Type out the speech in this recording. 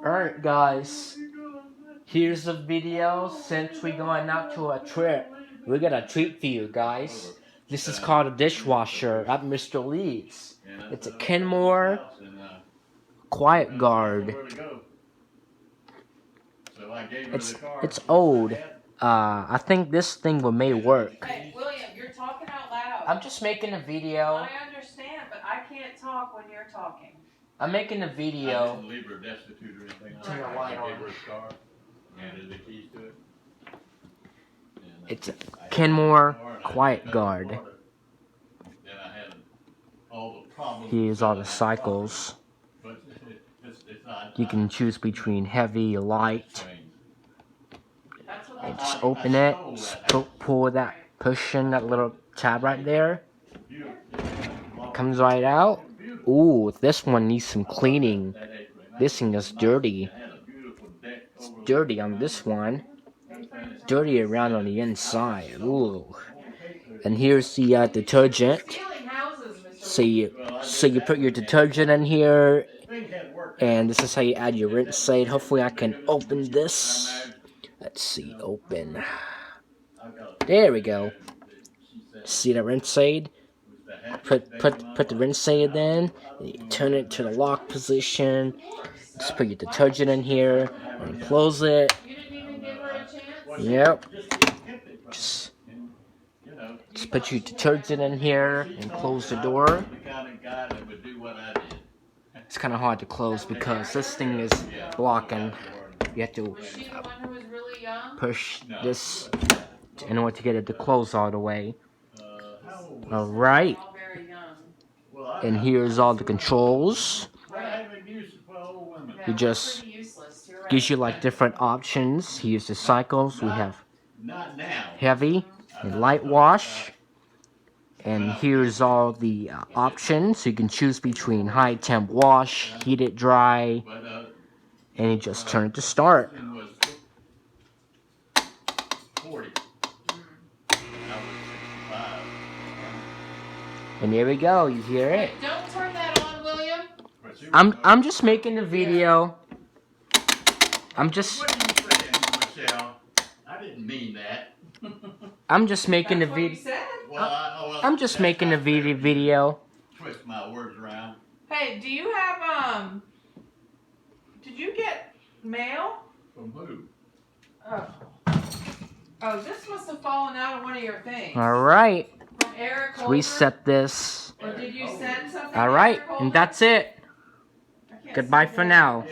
Alright guys, here's the video. Since we're going out to a trip, we got a treat for you guys. This is called a dishwasher at Mr. Lee's. It's a Kenmore Quiet Guard. It's old. I think this thing may work. Hey, William, you're talking out loud. I'm just making a video. I understand, but I can't talk when you're talking. I'm making a video. I didn't leave her destitute or anything. Turn the light on. I gave her a star. Handed the keys to it. It's a Kenmore Quiet Guard. Here's all the cycles. You can choose between heavy, light. And just open it, just pull that, push in that little tab right there. It comes right out. Ooh, this one needs some cleaning. This thing is dirty. It's dirty on this one. Dirty around on the inside. Ooh. And here's the detergent. So you put your detergent in here, and this is how you add your rinse aid. Hopefully I can open this. Let's see, open. There we go. See the rinse aid? Put the rinse aid in, and you turn it to the lock position. Just put your detergent in here and close it. Yep. Just put your detergent in here and close the door. It's kind of hard to close because this thing is blocking. You have to push this in order to get it to close all the way. Alright. And here's all the controls. It just gives you like different options. Here's the cycles. We have heavy and light wash. And here's all the options. So you can choose between high temp wash, heated dry, and you just turn it to start. And here we go, you hear it. Don't turn that on, William. I'm just making a video. I'm just What are you saying, Michelle? I didn't mean that. I'm just making a video. I'm just making a video. Twist my words around. Hey, do you have did you get mail? From who? Oh, this must have fallen out of one of your things. Alright. From Eric Let's reset this. Or did you send something? Alright, and that's it. Goodbye for now.